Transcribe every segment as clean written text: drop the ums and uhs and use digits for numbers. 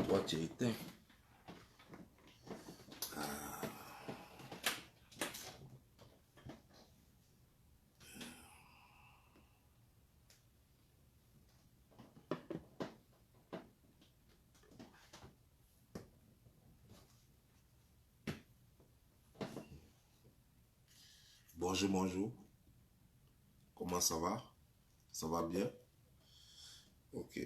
Toi, tu es éteint. Bonjour, bonjour. Comment ça va? Ça va bien? Ok.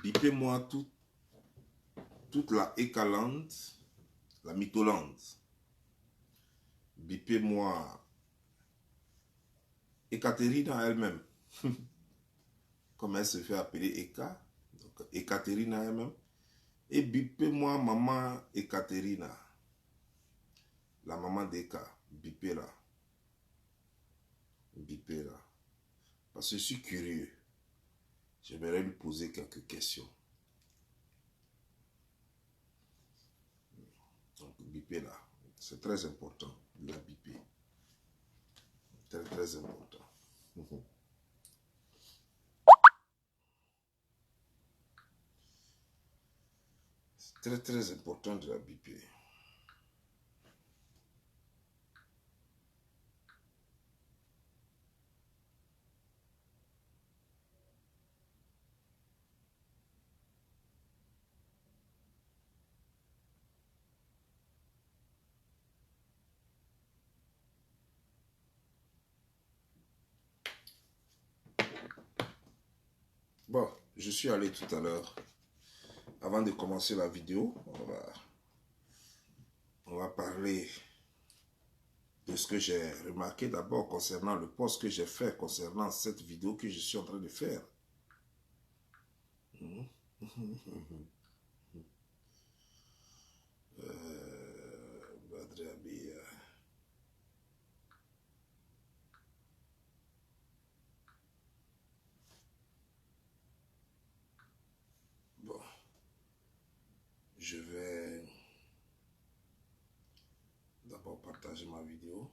Bipez-moi toute la Ekalande, la Mytholande. Bipez-moi Ekaterina elle-même. Comme elle se fait appeler Eka. Donc, Ekaterina elle-même. Et bipez-moi maman Ekaterina. La maman d'Eka. Bipez-la. Bipez-la. Parce que je suis curieux. J'aimerais lui poser quelques questions. Donc, bipez-la. C'est très important de la biper. Très, très important. C'est très, très important de la biper. Bon, je suis allé tout à l'heure. Avant de commencer la vidéo, on va parler de ce que j'ai remarqué d'abord concernant le post que j'ai fait concernant cette vidéo que je suis en train de faire. Bon, je vais d'abord partager ma vidéo.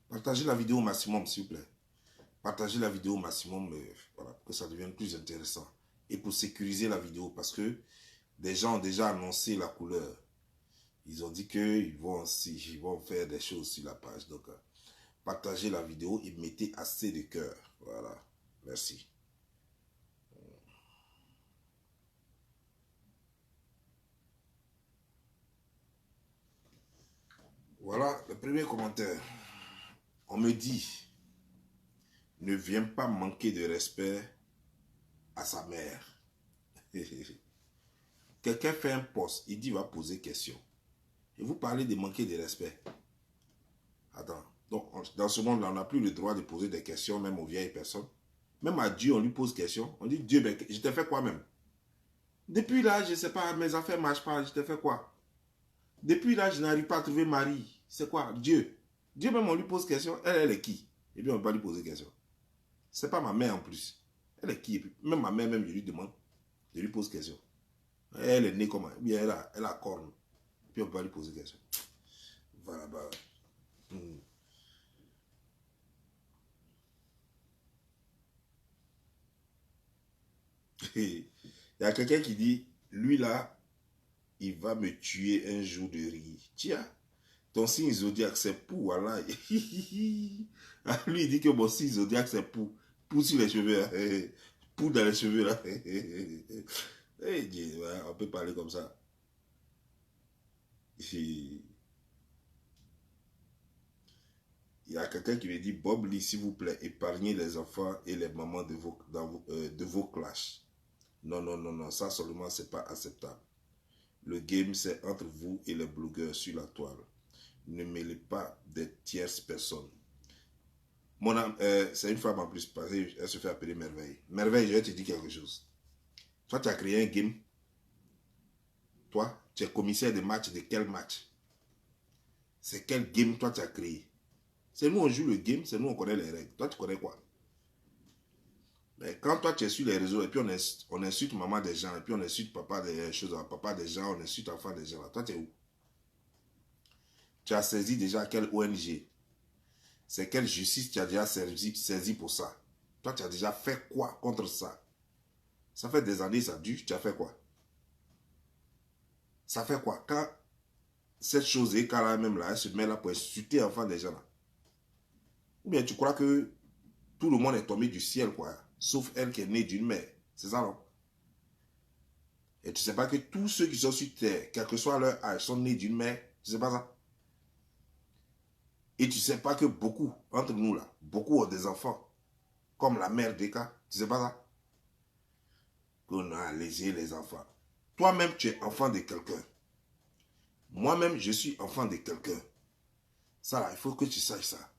Partagez la vidéo au maximum, s'il vous plaît. Partagez la vidéo au maximum, voilà, pour que ça devienne plus intéressant. Et pour sécuriser la vidéo, parce que des gens ont déjà annoncé la couleur. Ils ont dit qu'ils vont faire des choses sur la page. Donc, partagez la vidéo et mettez assez de cœur. Voilà. Merci. Voilà le premier commentaire. On me dit, ne viens pas manquer de respect à sa mère. quelqu'un fait un post, il dit il va poser question. Et vous parlez de manquer de respect. Attends. Donc, dans ce monde-là, on n'a plus le droit de poser des questions, même aux vieilles personnes. Même à Dieu, on lui pose question. On dit, Dieu, ben, je t'ai fait quoi même? Depuis là, je ne sais pas, mes affaires ne marchent pas, je t'ai fait quoi? Depuis là, je n'arrive pas à trouver Marie. C'est quoi? Dieu. Dieu même, on lui pose question. Elle est qui? Et puis, on ne va pas lui poser question. C'est pas ma mère en plus. Elle est qui? Et puis, même ma mère, même, je lui demande. Je lui pose question. Elle est née comment? Bien, elle a corne. Puis, on ne peut pas lui poser question. Voilà, bah. Il y a quelqu'un qui dit, lui là, il va me tuer un jour de rire. Tiens, ton signe zodiaque c'est pou, voilà. Lui il dit que mon signe zodiaque c'est pou. Pou sur les cheveux, là. Pou dans les cheveux là. On peut parler comme ça. Il y a quelqu'un qui me dit, Bob Lee, s'il vous plaît, épargnez les enfants et les mamans de vos clashs. Non, non, non, non, ça seulement, c'est pas acceptable. Le game, c'est entre vous et les blogueurs sur la toile. Ne mêlez pas des tierces personnes. C'est une femme en plus, parce qu'elle se fait appeler Merveille. Merveille, je vais te dire quelque chose. Toi, tu as créé un game. Toi, tu es commissaire de match. De quel match? C'est quel game toi tu as créé? C'est nous, on joue le game, c'est nous, on connaît les règles. Toi, tu connais quoi? Mais quand toi, tu es sur les réseaux et puis on insulte maman des gens, et puis on insulte papa des choses, papa des gens, on insulte enfant des gens. Toi, tu es où? Tu as saisi déjà quelle ONG? C'est quelle justice tu as déjà saisi pour ça? Toi, tu as déjà fait quoi contre ça? Ça fait des années, ça dure, tu as fait quoi? Ça fait quoi? Quand cette chose est quand même là, elle se met là pour insulter enfant des gens là. Ou bien tu crois que tout le monde est tombé du ciel, quoi. Sauf elle qui est née d'une mère. C'est ça, non? Et tu sais pas que tous ceux qui sont sur terre, quel que soit leur âge, sont nés d'une mère. Tu sais pas ça? Et tu sais pas que beaucoup, entre nous là, beaucoup ont des enfants, comme la mère d'Eka. Tu sais pas ça? Qu'on a allégé les enfants. Toi-même, tu es enfant de quelqu'un. Moi-même, je suis enfant de quelqu'un. Ça là, il faut que tu saches ça.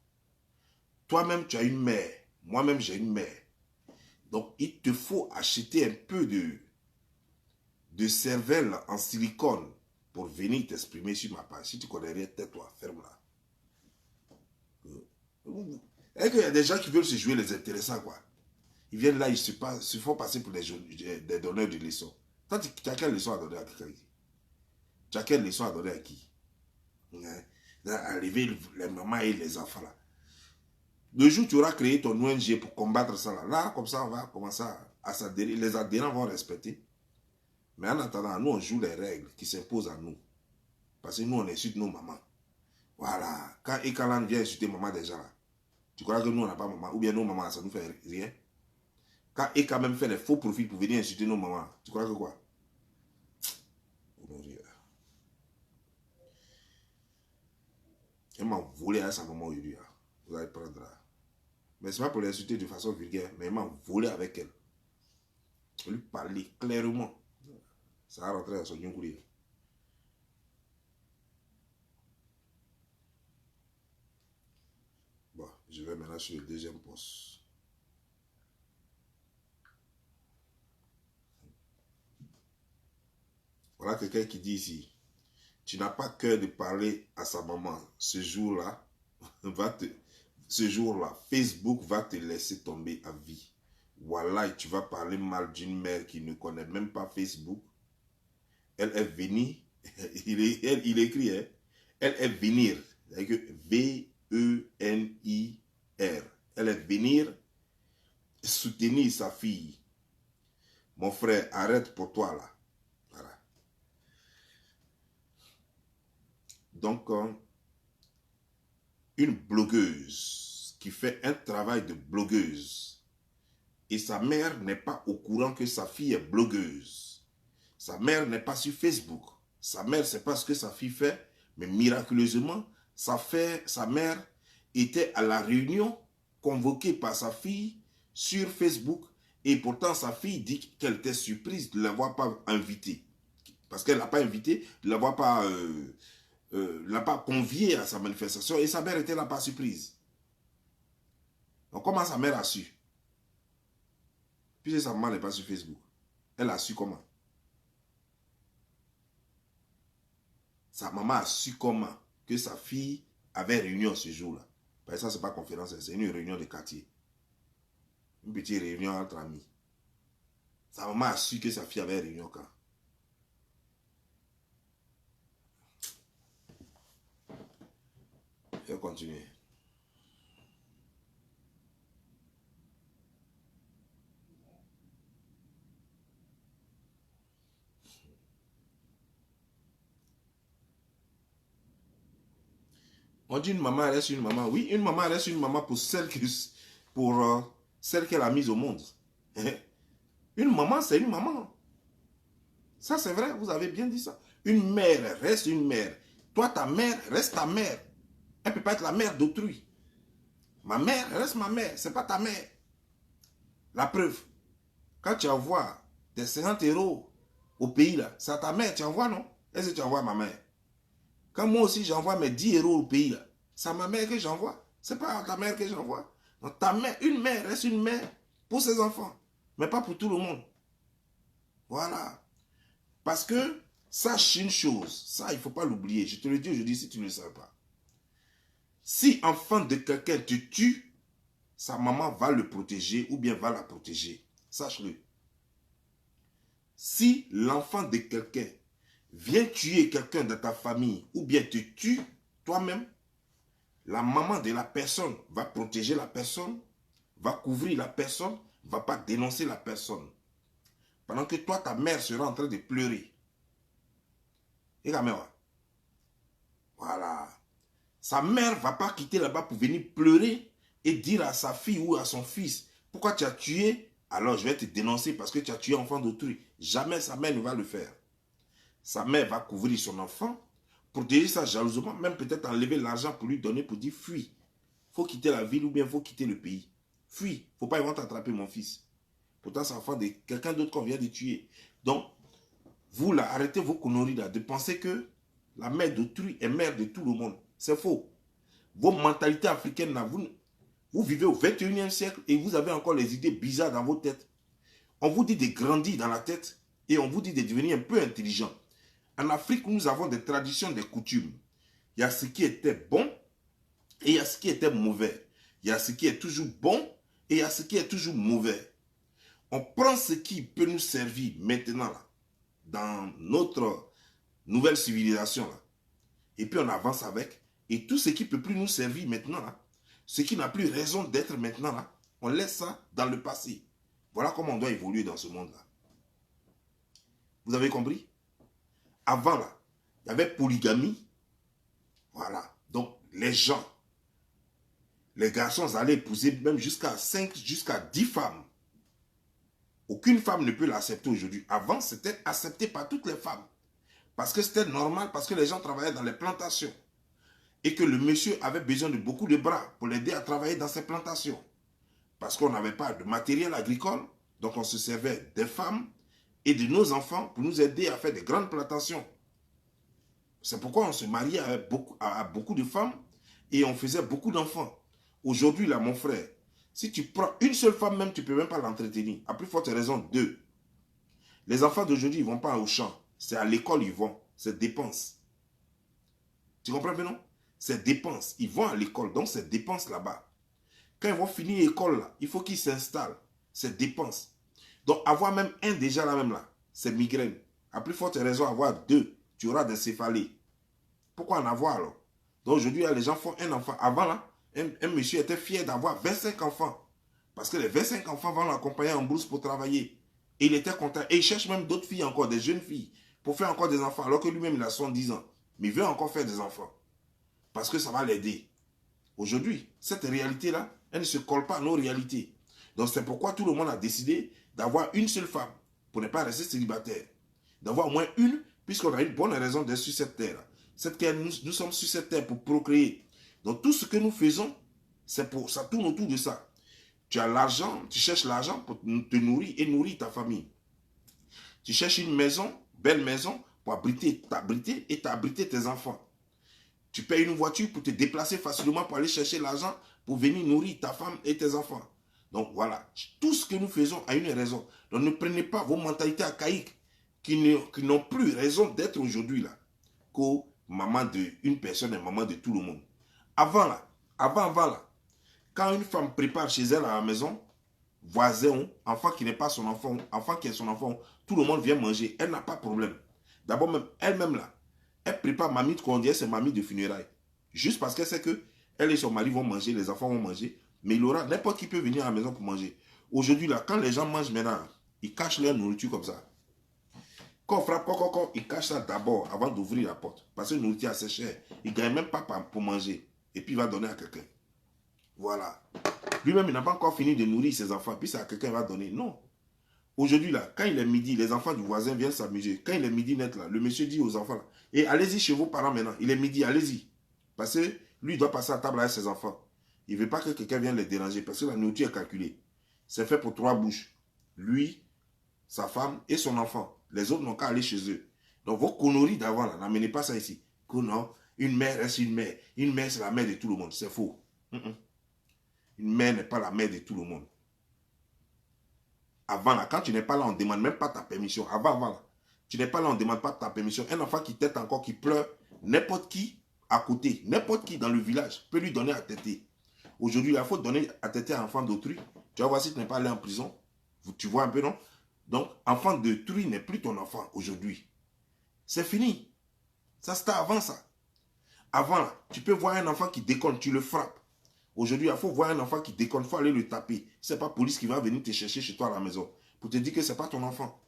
Toi-même, tu as une mère. Moi-même, j'ai une mère. Donc, il te faut acheter un peu de cervelle en silicone pour venir t'exprimer sur ma page. Si tu connais rien, tais-toi, ferme-la. Et qu'il y a des gens qui veulent se jouer les intéressants, quoi. Ils viennent là, ils se font passer pour des donneurs de leçons. Toi, tu as quelle leçon à donner à quelqu'un? Tu as quelle leçon à donner à qui? Arriver les mamans et les enfants, là. Le jour où tu auras créé ton ONG pour combattre ça, là, comme ça, on va commencer à s'adhérer. Les adhérents vont respecter. Mais en attendant, nous, on joue les règles qui s'imposent à nous. Parce que nous, on insulte nos mamans. Voilà. Quand Ekalan vient insulter maman des gens, là, tu crois que nous, on n'a pas maman? Ou bien nos mamans, ça ne nous fait rien? Quand Eka même fait des faux profils pour venir insulter nos mamans, tu crois que quoi? Elle m'a volé à sa maman aujourd'hui. Vous allez prendre là. Mais ce n'est pas pour l'insulter de façon vulgaire, mais elle m'a volé avec elle. Je lui parlais clairement. Ça a rentré dans son yongoulier. Bon, je vais maintenant sur le deuxième poste. Voilà quelqu'un qui dit ici, tu n'as pas cœur de parler à sa maman. Ce jour-là, Facebook va te laisser tomber à vie. Voilà, tu vas parler mal d'une mère qui ne connaît même pas Facebook. Elle est venue, il écrit, hein, elle est venir, V-E-N-I-R. Elle est venir soutenir sa fille. Mon frère, arrête pour toi là. Voilà. Donc, une blogueuse qui fait un travail de blogueuse et sa mère n'est pas au courant que sa fille est blogueuse. Sa mère n'est pas sur Facebook. Sa mère ne sait pas ce que sa fille fait, mais miraculeusement, sa mère était à la réunion convoquée par sa fille sur Facebook et pourtant sa fille dit qu'elle était surprise de ne l'avoir pas invitée. Parce qu'elle ne l'a pas invité, elle ne l'a pas convié à sa manifestation et sa mère était là par surprise. Donc comment sa mère a su? Puisque sa maman n'est pas sur Facebook. Elle a su comment? Sa maman a su comment que sa fille avait réunion ce jour-là. Parce que ça, ce n'est pas conférence, c'est une réunion de quartier. Une petite réunion entre amis. Sa maman a su que sa fille avait réunion quand? Je vais continuer. On dit une maman reste une maman. Oui, une maman reste une maman pour celle qu'elle a mise au monde. Une maman, c'est une maman. Ça, c'est vrai, vous avez bien dit ça. Une mère reste une mère. Toi, ta mère reste ta mère. Elle ne peut pas être la mère d'autrui. Ma mère reste ma mère, ce n'est pas ta mère. La preuve, quand tu envoies tes 50 € au pays, là, c'est à ta mère, tu envoies, non? Est-ce que tu envoies à ma mère? Quand moi aussi, j'envoie mes 10 € au pays, là, c'est à ma mère que j'envoie. Ce n'est pas à ta mère que j'envoie. Donc, ta mère, une mère reste une mère pour ses enfants, mais pas pour tout le monde. Voilà. Parce que, sache une chose, ça, il ne faut pas l'oublier. Je te le dis aujourd'hui si tu ne le sais pas. Si enfant de quelqu'un te tue, sa maman va le protéger ou bien va la protéger. Sache-le. Si l'enfant de quelqu'un vient tuer quelqu'un de ta famille ou bien te tue toi-même, la maman de la personne va protéger la personne, va couvrir la personne, ne va pas dénoncer la personne. Pendant que toi, ta mère sera en train de pleurer. Et la mère, voilà. Sa mère ne va pas quitter là-bas pour venir pleurer et dire à sa fille ou à son fils, pourquoi tu as tué? Alors je vais te dénoncer parce que tu as tué l'enfant d'autrui. Jamais sa mère ne va le faire. Sa mère va couvrir son enfant, protéger ça jalousement, même peut-être enlever l'argent pour lui donner, pour dire fuis. Il faut quitter la ville ou bien il faut quitter le pays. Fuis. Il ne faut pas, ils vont t'attraper mon fils. Pourtant, c'est l'enfant de quelqu'un d'autre qu'on vient de tuer. Donc, vous là, arrêtez vos conneries là, de penser que la mère d'autrui est mère de tout le monde. C'est faux. Vos mentalités africaines là, vous vivez au 21e siècle et vous avez encore les idées bizarres dans vos têtes. On vous dit de grandir dans la tête et on vous dit de devenir un peu intelligent. En Afrique, nous avons des traditions, des coutumes. Il y a ce qui était bon et il y a ce qui était mauvais. Il y a ce qui est toujours bon et il y a ce qui est toujours mauvais. On prend ce qui peut nous servir maintenant, là, dans notre nouvelle civilisation, là, et puis on avance avec. Et tout ce qui ne peut plus nous servir maintenant, là, ce qui n'a plus raison d'être maintenant, là, on laisse ça dans le passé. Voilà comment on doit évoluer dans ce monde-là. Vous avez compris? Avant, là, il y avait polygamie. Voilà. Donc, les gens, les garçons allaient épouser même jusqu'à 5, jusqu'à 10 femmes. Aucune femme ne peut l'accepter aujourd'hui. Avant, c'était accepté par toutes les femmes. Parce que c'était normal, parce que les gens travaillaient dans les plantations. Et que le monsieur avait besoin de beaucoup de bras pour l'aider à travailler dans ses plantations. Parce qu'on n'avait pas de matériel agricole, donc on se servait des femmes et de nos enfants pour nous aider à faire des grandes plantations. C'est pourquoi on se mariait à beaucoup de femmes et on faisait beaucoup d'enfants. Aujourd'hui, là, mon frère, si tu prends une seule femme même, tu ne peux même pas l'entretenir. À plus forte raison, deux. Les enfants d'aujourd'hui, ils ne vont pas au champ. C'est à l'école, ils vont. C'est dépenses. Tu comprends bien, non? C'est dépenses. Ils vont à l'école, donc c'est dépenses là-bas. Quand ils vont finir l'école, là, il faut qu'ils s'installent. C'est dépenses. Donc, avoir même un déjà là même là, c'est migraine. À plus forte raison, avoir deux, tu auras des céphalées. Pourquoi en avoir alors? Donc aujourd'hui, les gens font un enfant. Avant là, un monsieur était fier d'avoir 25 enfants. Parce que les 25 enfants vont l'accompagner en brousse pour travailler. Et il était content. Et il cherche même d'autres filles encore, des jeunes filles, pour faire encore des enfants. Alors que lui-même, il a 70 ans. Mais il veut encore faire des enfants. Parce que ça va l'aider. Aujourd'hui, cette réalité-là, elle ne se colle pas à nos réalités. Donc c'est pourquoi tout le monde a décidé d'avoir une seule femme, pour ne pas rester célibataire. D'avoir au moins une, puisqu'on a une bonne raison d'être sur cette terre. Cette terre, nous sommes sur cette terre pour procréer. Donc tout ce que nous faisons, c'est pour ça tourne autour de ça. Tu as l'argent, tu cherches l'argent pour te nourrir et nourrir ta famille. Tu cherches une maison, belle maison, pour t'abriter et t'abriter tes enfants. Tu payes une voiture pour te déplacer facilement pour aller chercher l'argent pour venir nourrir ta femme et tes enfants. Donc voilà, tout ce que nous faisons a une raison. Donc ne prenez pas vos mentalités archaïques qui n'ont plus raison d'être aujourd'hui là, qu'au maman d'une personne et maman de tout le monde. Avant là, avant là, quand une femme prépare chez elle à la maison, voisin, enfant qui n'est pas son enfant, enfant qui est son enfant, tout le monde vient manger, elle n'a pas de problème. D'abord même, elle-même là, elle prépare mamie de qu'on dirait c'est mamie de funérailles. Juste parce qu'elle sait que elle et son mari vont manger, les enfants vont manger, mais il aura, n'importe qui peut venir à la maison pour manger. Aujourd'hui là, quand les gens mangent maintenant, ils cachent leur nourriture comme ça. Quand on frappe, ils cachent ça d'abord avant d'ouvrir la porte. Parce que la nourriture est assez chère. Il ne gagne même pas pour manger. Et puis il va donner à quelqu'un. Voilà. Lui-même, il n'a pas encore fini de nourrir ses enfants. Puis c'est à quelqu'un qu'il va donner. Non. Aujourd'hui, là, quand il est midi, les enfants du voisin viennent s'amuser. Quand il est midi net, là, le monsieur dit aux enfants, là, et allez-y chez vos parents maintenant. Il est midi, allez-y. Parce que lui, il doit passer à table avec ses enfants. Il ne veut pas que quelqu'un vienne les déranger. Parce que la nourriture est calculée. C'est fait pour 3 bouches. Lui, sa femme et son enfant. Les autres n'ont qu'à aller chez eux. Donc vos conneries d'avant, là, n'amenez pas ça ici. Que non, une mère reste une mère. Une mère, c'est la mère de tout le monde. C'est faux. Une mère n'est pas la mère de tout le monde. Avant, là, quand tu n'es pas là, on ne demande même pas ta permission. Avant, là, tu n'es pas là, on ne demande pas ta permission. Un enfant qui tète encore, qui pleure, n'importe qui à côté, n'importe qui dans le village peut lui donner à têter. Aujourd'hui, il faut donner à têter à un enfant d'autrui. Tu vas voir si tu n'es pas allé en prison. Tu vois un peu, non? Donc, enfant d'autrui n'est plus ton enfant aujourd'hui. C'est fini. Ça, c'était avant ça. Avant, là, tu peux voir un enfant qui déconne, tu le frappes. Aujourd'hui, il faut voir un enfant qui déconne, il faut aller le taper. Ce n'est pas la police qui va venir te chercher chez toi à la maison pour te dire que ce n'est pas ton enfant.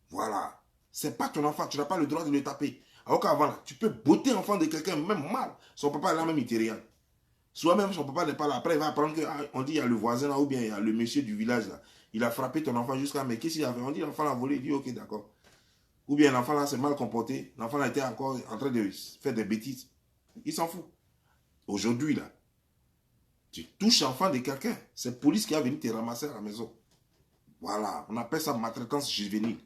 Voilà. Ce n'est pas ton enfant, tu n'as pas le droit de le taper. Alors qu'avant, là, tu peux botter l'enfant de quelqu'un, même mal. Son papa est là, même il ne te regarde. Soit même son papa n'est pas là. Après, il va apprendre qu'on dit il y a le voisin là, ou bien il y a le monsieur du village là. Il a frappé ton enfant jusqu'à... Mais qu'est-ce qu'il a fait? On dit l'enfant l'a volé. Il dit ok, d'accord. Ou bien l'enfant là s'est mal comporté. L'enfant là était encore en train de faire des bêtises. Il s'en fout. Aujourd'hui là, tu touches l'enfant de quelqu'un. C'est la police qui a venu te ramasser à la maison. Voilà. On appelle ça maltraitance juvénile.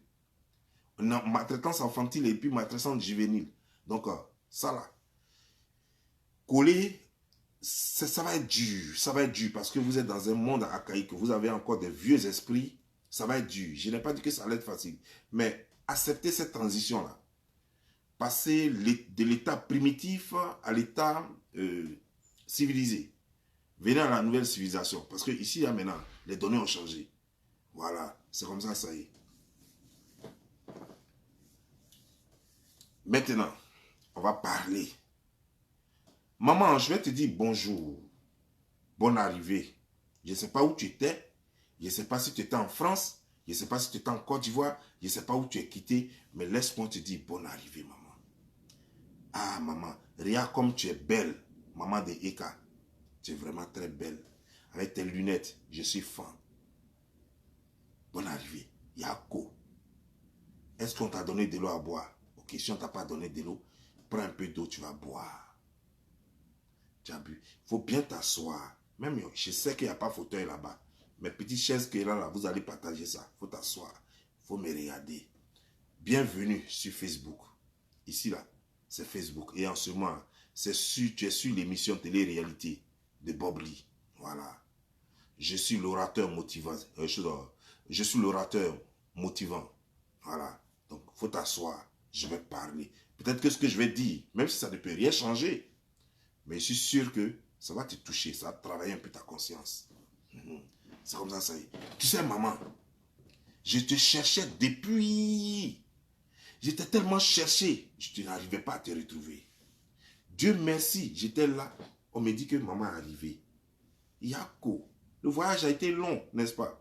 Maltraitance infantile et puis maltraitance juvénile. Donc, ça là. Coller, ça va être dur. Ça va être dur parce que vous êtes dans un monde archaïque. Vous avez encore des vieux esprits. Ça va être dur. Je n'ai pas dit que ça allait être facile. Mais accepter cette transition-là. Passer de l'état primitif à l'état civilisé. Venez à la nouvelle civilisation. Parce que ici, là, maintenant, les données ont changé. Voilà. C'est comme ça, ça y est. Maintenant, on va parler. Maman, je vais te dire bonjour. Bonne arrivée. Je ne sais pas où tu étais. Je ne sais pas si tu étais en France. Je ne sais pas si tu étais en Côte d'Ivoire. Je ne sais pas où tu es quitté. Mais laisse-moi te dire bonne arrivée, maman. Ah, maman, regarde comme tu es belle. Maman de Eka. Tu es vraiment très belle. Avec tes lunettes, je suis fan. Bonne arrivée. Yako. Est-ce qu'on t'a donné de l'eau à boire? Ok, si on ne t'a pas donné de l'eau, prends un peu d'eau, tu vas boire. Tu as bu. Il faut bien t'asseoir. Même, je sais qu'il n'y a pas fauteuil là-bas. Mais petite chaise qui est là, vous allez partager ça. Il faut t'asseoir. Il faut me regarder. Bienvenue sur Facebook. Ici, là, c'est Facebook. Et en ce moment, tu es sur l'émission Télé-Réalité de Bob Lee. Voilà. Je suis l'orateur motivant. Je suis l'orateur motivant. Voilà. Donc, il faut t'asseoir. Je vais parler. Peut-être que ce que je vais dire, même si ça ne peut rien changer, mais je suis sûr que ça va te toucher. Ça va travailler un peu ta conscience. C'est comme ça, ça y est. Tu sais, maman, je te cherchais depuis. J'étais tellement cherché, je n'arrivais pas à te retrouver. Dieu merci, j'étais là. On me dit que maman est arrivée. Yako, le voyage a été long, n'est-ce pas?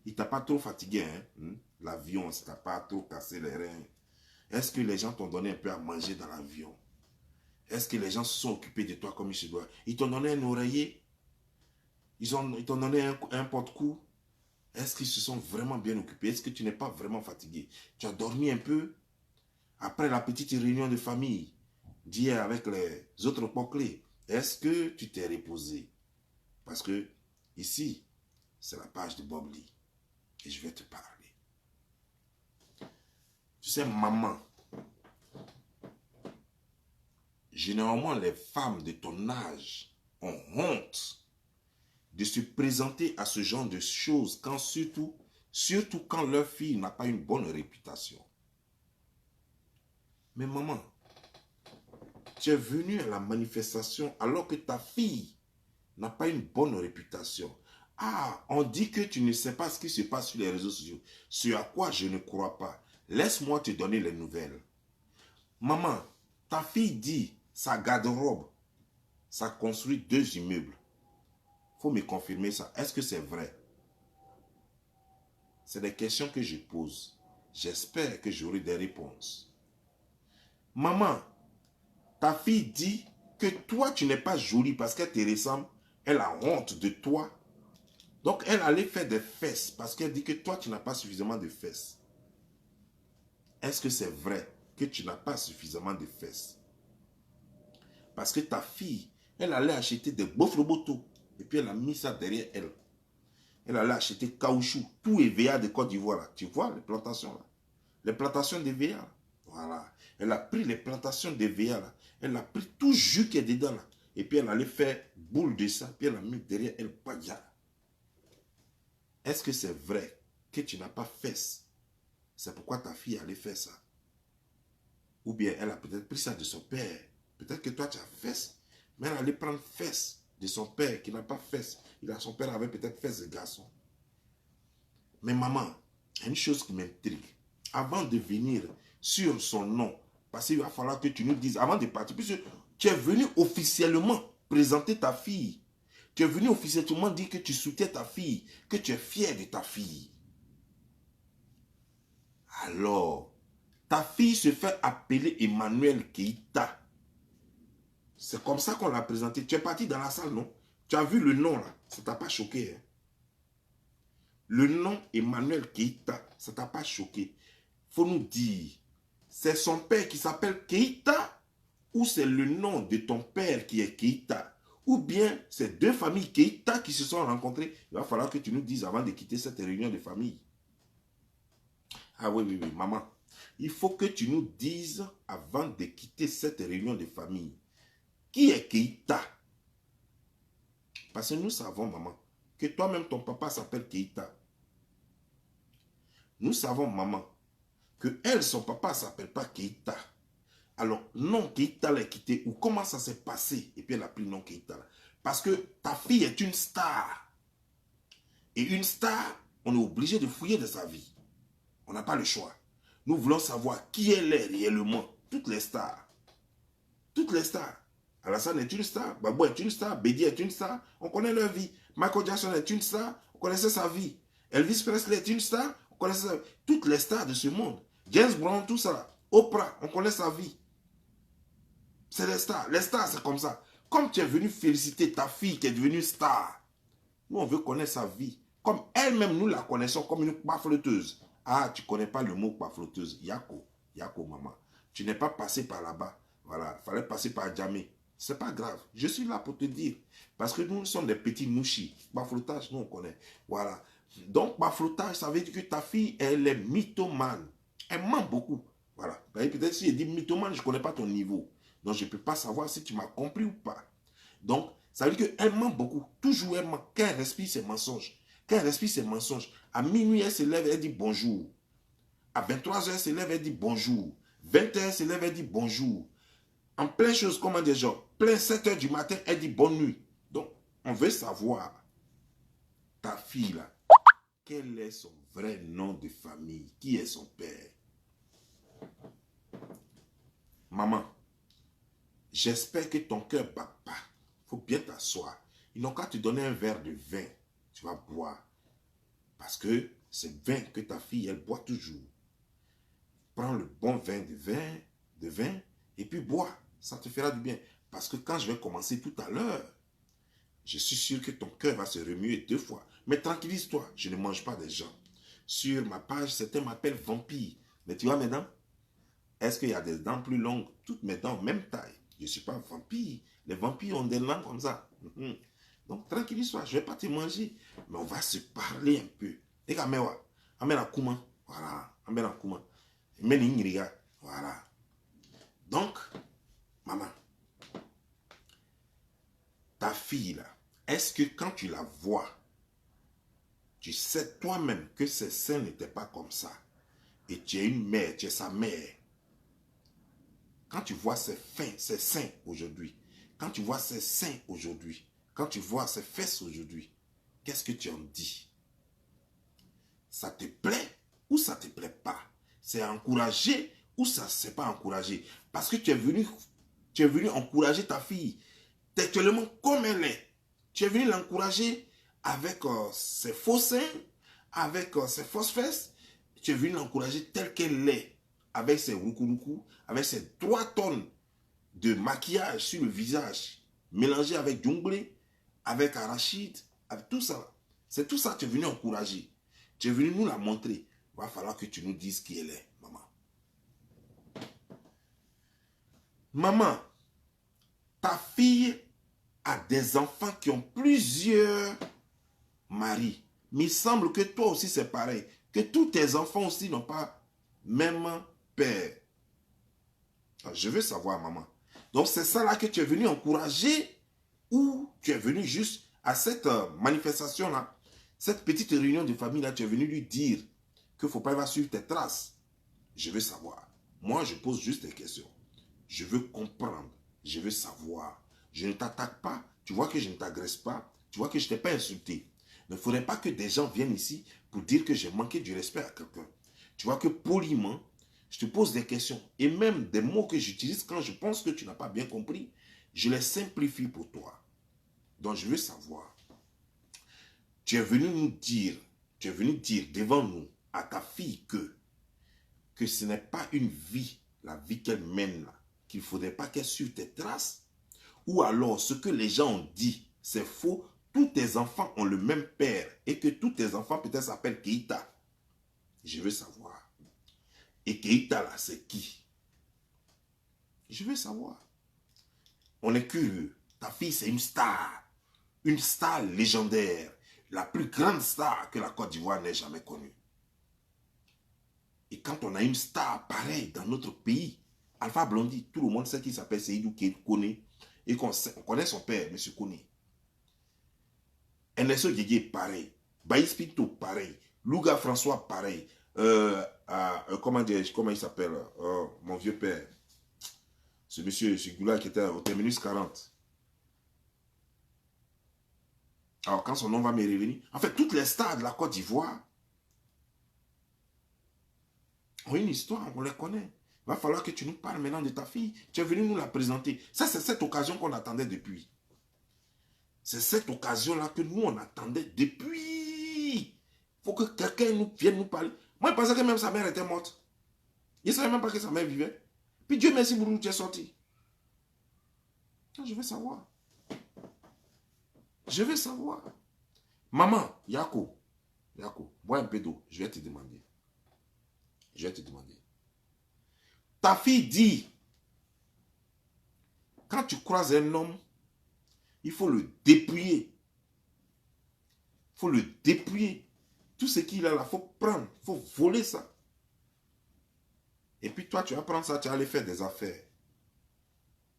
Il t'a pas trop fatigué, hein? L'avion, ça t'a pas trop cassé les reins. Est-ce que les gens t'ont donné un peu à manger dans l'avion? Est-ce que les gens se sont occupés de toi comme il se doit? Ils t'ont donné un oreiller? Ils t'ont donné un porte-cou? Est-ce qu'ils se sont vraiment bien occupés? Est-ce que tu n'es pas vraiment fatigué? Tu as dormi un peu? Après la petite réunion de famille d'hier avec les autres pots-clés, est-ce que tu t'es reposé? Parce que ici, c'est la page de Bob Lee. Et je vais te parler. Tu sais, maman, généralement les femmes de ton âge ont honte de se présenter à ce genre de choses, quand surtout quand leur fille n'a pas une bonne réputation. Mais maman, tu es venue à la manifestation alors que ta fille n'a pas une bonne réputation. Ah, on dit que tu ne sais pas ce qui se passe sur les réseaux sociaux. Ce à quoi je ne crois pas. Laisse-moi te donner les nouvelles. Maman, ta fille dit, sa garde-robe, ça construit 2 immeubles. Faut me confirmer ça. Est-ce que c'est vrai? C'est des questions que je pose. J'espère que j'aurai des réponses. Maman, ta fille dit que toi, tu n'es pas jolie parce qu'elle te ressemble. Elle a honte de toi. Donc, elle allait faire des fesses parce qu'elle dit que toi, tu n'as pas suffisamment de fesses. Est-ce que c'est vrai que tu n'as pas suffisamment de fesses? Parce que ta fille, elle allait acheter des bofrobotos et puis elle a mis ça derrière elle. Elle allait acheter caoutchouc, tout EVA de Côte d'Ivoire là. Tu vois les plantations là? Les plantations d'EVA là. Voilà. Elle a pris les plantations d'EVA là. Elle a pris tout jus qui est dedans là. Et puis elle allait faire boule de ça. Puis elle a mis derrière elle. Est-ce que c'est vrai que tu n'as pas fesses? C'est pourquoi ta fille allait faire ça. Ou bien elle a peut-être pris ça de son père. Peut-être que toi tu as fesses. Mais elle allait prendre fesses de son père qui n'a pas fesses. Son père avait peut-être fesses de garçon. Mais maman, il y a une chose qui m'intrigue. Avant de venir sur son nom, parce qu'il va falloir que tu nous dises, avant de partir, puisque tu es venu officiellement présenter ta fille. Tu es venu officiellement dire que tu soutiens ta fille, que tu es fier de ta fille. Alors, ta fille se fait appeler Emmanuel Keïta. C'est comme ça qu'on l'a présenté. Tu es parti dans la salle, non? Tu as vu le nom là, ça ne t'a pas choqué. Hein? Le nom Emmanuel Keïta, ça ne t'a pas choqué. Faut nous dire, c'est son père qui s'appelle Keïta ou c'est le nom de ton père qui est Keïta? Ou bien c'est 2 familles Keïta qui se sont rencontrées? Il va falloir que tu nous dises avant de quitter cette réunion de famille. Ah oui, maman. Il faut que tu nous dises avant de quitter cette réunion de famille. Qui est Keïta? Parce que nous savons, maman, que toi-même ton papa s'appelle Keïta. Nous savons, maman, que elle, son papa ne s'appelle pas Keïta. Alors, non, Keïta l'a quitté. Ou comment ça s'est passé? Et puis elle a pris non Keïta. Parce que ta fille est une star. Et une star, on est obligé de fouiller de sa vie. On n'a pas le choix. Nous voulons savoir qui elle est réellement. Toutes les stars. Toutes les stars. Alassane est une star. Babou est une star. Bédi est une star. On connaît leur vie. Michael Jackson est une star. On connaissait sa vie. Elvis Presley est une star. On connaissait sa vie. Toutes les stars de ce monde. James Brown, tout ça. Oprah, on connaît sa vie. C'est les stars. Les stars, c'est comme ça. Comme tu es venu féliciter ta fille qui est devenue star, nous, on veut connaître sa vie. Comme elle-même, nous la connaissons comme une pafloteuse. Ah, tu ne connais pas le mot pafloteuse. Yako, maman. Tu n'es pas passé par là-bas. Voilà, il fallait passer par Djamé. C'est pas grave. Je suis là pour te dire. Parce que nous sommes des petits mouchis. Baflotage, nous, on connaît. Voilà. Donc, baflotage, ça veut dire que ta fille, elle est mythomane. Elle ment beaucoup. Voilà. Peut-être si elle dit mythomane, je ne connais pas ton niveau. Donc, je ne peux pas savoir si tu m'as compris ou pas. Donc, ça veut dire qu'elle ment beaucoup. Toujours elle ment. Quand elle respire ses mensonges. Quand elle respire ses mensonges. À minuit, elle se lève, elle dit bonjour. À 23h, elle se lève, elle dit bonjour. 20h, elle se lève, elle dit bonjour. En plein chose, comment dire, genre, plein 7h du matin, elle dit bonne nuit. Donc, on veut savoir, ta fille là, quel est son vrai nom de famille? Qui est son père? Maman, j'espère que ton cœur ne bat pas. Il faut bien t'asseoir. Ils n'ont qu'à te donner un verre de vin. Tu vas boire. Parce que c'est vin que ta fille, elle boit toujours. Prends le bon vin de vin, et puis bois. Ça te fera du bien. Parce que quand je vais commencer tout à l'heure, je suis sûr que ton cœur va se remuer 2 fois. Mais tranquillise-toi, je ne mange pas des gens. Sur ma page, certains m'appellent vampire. Mais tu vois mes dents? Est-ce qu'il y a des dents plus longues? Toutes mes dents, même taille. Je ne suis pas vampire. Les vampires ont des dents comme ça. Donc, tranquillise-toi, je ne vais pas te manger. Mais on va se parler un peu. Et quand même, amène Kouma. Voilà, amène Kouma. Voilà. Donc, maman, ta fille là, est-ce que quand tu la vois, tu sais toi-même que ses seins n'étaient pas comme ça, et tu es une mère, tu es sa mère. Quand tu vois ses seins aujourd'hui, quand tu vois ses seins aujourd'hui, quand tu vois ses fesses aujourd'hui, qu'est-ce que tu en dis? Ça te plaît ou ça ne te plaît pas? C'est encouragé ou ça ne pas encouragé? Parce que tu es venu encourager ta fille textuellement comme elle est. Tu es venu l'encourager avec ses faux seins, avec ses fausses fesses. Tu es venu l'encourager telle qu'elle est, avec ses roucou-roucou, avec ses 3 tonnes de maquillage sur le visage, mélangé avec jonglé, avec arachide, avec tout ça. C'est tout ça que tu es venu encourager. Tu es venu nous la montrer. Il va falloir que tu nous dises qui elle est, maman. Maman, ta fille a des enfants qui ont plusieurs maris. Mais il semble que toi aussi c'est pareil. Que tous tes enfants aussi n'ont pas même père. Alors, je veux savoir, maman. Donc c'est ça là que tu es venu encourager ou tu es venu juste à cette manifestation là, cette petite réunion de famille là, tu es venu lui dire qu'il ne faut pas suivre tes traces. Je veux savoir. Moi, je pose juste des questions. Je veux comprendre. Je veux savoir. Je ne t'attaque pas. Tu vois que je ne t'agresse pas. Tu vois que je ne t'ai pas insulté. Il ne faudrait pas que des gens viennent ici pour dire que j'ai manqué du respect à quelqu'un. Tu vois que poliment, je te pose des questions. Et même des mots que j'utilise quand je pense que tu n'as pas bien compris, je les simplifie pour toi. Donc je veux savoir. Tu es venu nous dire, tu es venu dire devant nous, à ta fille que ce n'est pas une vie, la vie qu'elle mène là, qu'il ne faudrait pas qu'elle suive tes traces, ou alors ce que les gens ont dit, c'est faux, tous tes enfants ont le même père, et que tous tes enfants peut-être s'appellent Keïta. Je veux savoir. Et Keïta là, c'est qui? Je veux savoir. On est curieux. Ta fille, c'est une star légendaire, la plus grande star que la Côte d'Ivoire n'ait jamais connue. Et quand on a une star pareille dans notre pays, Alpha Blondy, tout le monde sait qu'il s'appelle Seydou Kone et qu'on connaît son père, M. Kone. Ernesto Guégué, pareil. Baïs Pinto, pareil. Louga François, pareil. Comment il s'appelle mon vieux père. Ce monsieur, ce gars qui était au terminus 40. Alors, quand son nom va me revenir. En fait, toutes les stars de la Côte d'Ivoire ont une histoire, on les connaît. Il va falloir que tu nous parles maintenant de ta fille. Tu es venu nous la présenter. Ça, c'est cette occasion qu'on attendait depuis. C'est cette occasion-là que nous, on attendait depuis. Il faut que quelqu'un vienne nous parler. Moi, je pensais que même sa mère était morte. Il ne savait même pas que sa mère vivait. Puis Dieu merci pour nous, tu es sorti. Je veux savoir. Je veux savoir. Maman, Yako, bois un peu d'eau. Je vais te demander. Ta fille dit, quand tu croises un homme, il faut le dépouiller. Il faut le dépouiller. Tout ce qu'il a là, il faut prendre. Il faut voler ça. Et puis toi, tu vas prendre ça, tu vas aller faire des affaires.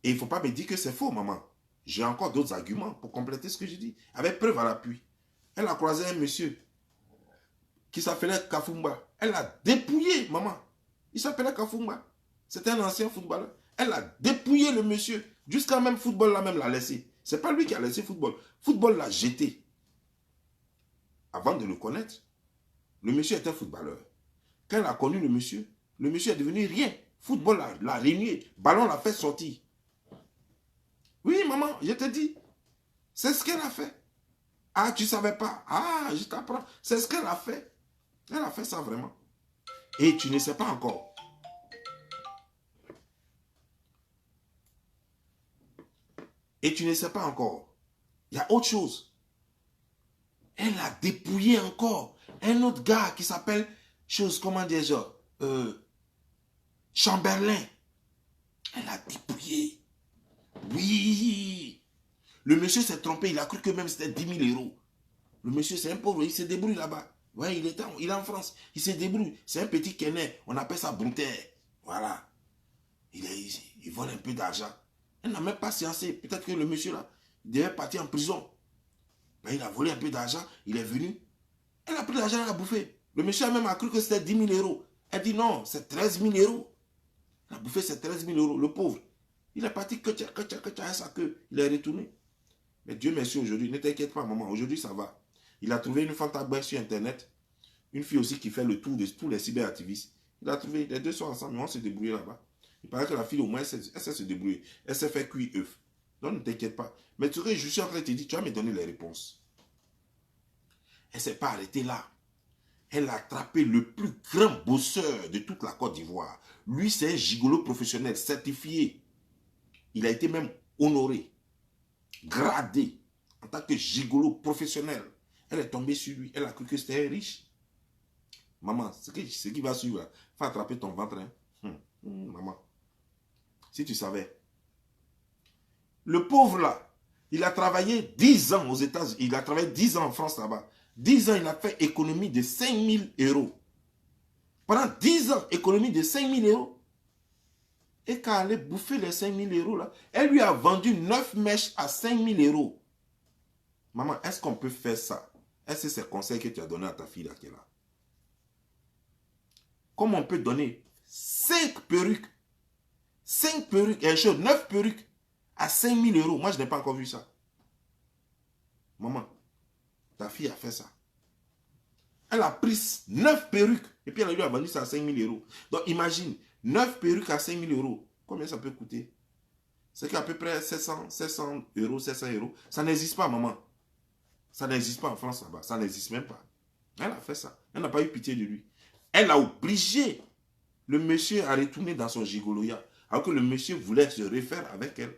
Et il ne faut pas me dire que c'est faux, maman. J'ai encore d'autres arguments pour compléter ce que je dis. Avec preuve à l'appui. Elle a croisé un monsieur qui s'appelait Kafumba. Elle l'a dépouillé, maman. Il s'appelait Kafumba. C'était un ancien footballeur. Elle a dépouillé le monsieur. Jusqu'à même football là même l'a laissé. C'est pas lui qui a laissé football. Football l'a jeté. Avant de le connaître, le monsieur était footballeur. Quand elle a connu le monsieur est devenu rien. Football l'a régné. Ballon l'a fait sortir. Oui, maman, je te dis. C'est ce qu'elle a fait. Ah, tu ne savais pas. Ah, je t'apprends. C'est ce qu'elle a fait. Elle a fait ça vraiment. Et tu ne sais pas encore. Et tu ne sais pas encore. Il y a autre chose. Elle a dépouillé encore un autre gars qui s'appelle, comment dire, Chamberlain. Elle a dépouillé. Oui. Le monsieur s'est trompé. Il a cru que même c'était 10 000 euros. Le monsieur, c'est un pauvre. Il se débrouille là-bas. Ouais, il est en France. Il se débrouille. C'est un petit Kené. On appelle ça Brouter. Voilà. Il vole un peu d'argent. Elle n'a même pas séancé. Peut-être que le monsieur là, Il devait partir en prison. Ben, il a volé un peu d'argent, il est venu. Elle a pris l'argent, elle a bouffé. Le monsieur a même cru que c'était 10 000 euros. Elle dit non, c'est 13 000 euros. Elle a bouffé, c'est 13 000 euros. Le pauvre, il est parti que sa queue. Il est retourné. Mais Dieu merci aujourd'hui, ne t'inquiète pas, maman. Aujourd'hui, ça va. Il a trouvé une fantagouin sur Internet. Une fille aussi qui fait le tour de tous les cyberactivistes. Il a trouvé, les deux sont ensemble, mais on s'est débrouillé là-bas. Il paraît que la fille, au moins, elle sait se débrouiller. Elle s'est fait cuire œuf. Donc, ne t'inquiète pas. Mais tu sais, je suis en train de te dire, tu vas me donner les réponses. Elle ne s'est pas arrêtée là. Elle a attrapé le plus grand bosseur de toute la Côte d'Ivoire. Lui, c'est un gigolo professionnel, certifié. Il a été même honoré, gradé, en tant que gigolo professionnel. Elle est tombée sur lui. Elle a cru que c'était riche. Maman, ce qui va suivre, là, faut attraper ton ventre. Hein. Maman, si tu savais. Le pauvre là, il a travaillé 10 ans aux États-Unis. Il a travaillé 10 ans en France là-bas. 10 ans, il a fait économie de 5 000 euros. Pendant 10 ans, économie de 5 000 euros. Et quand elle allait bouffer les 5 000 euros là, elle lui a vendu 9 mèches à 5 000 euros. Maman, est-ce qu'on peut faire ça? Est-ce que c'est le conseil que tu as donné à ta fille là qui est là? Comment on peut donner 5 perruques, 5 perruques, 9 perruques à 5 000 euros? Moi, je n'ai pas encore vu ça. Maman, ta fille a fait ça. Elle a pris 9 perruques et puis elle lui a vendu ça à 5 000 euros. Donc imagine, 9 perruques à 5 000 euros. Combien ça peut coûter? C'est qu'à peu près 700 euros, 700 euros. Ça n'existe pas, maman. Ça n'existe pas en France là-bas. Ça n'existe même pas. Elle a fait ça. Elle n'a pas eu pitié de lui. Elle a obligé le monsieur à retourner dans son gigoloya. Alors que le monsieur voulait se refaire avec elle.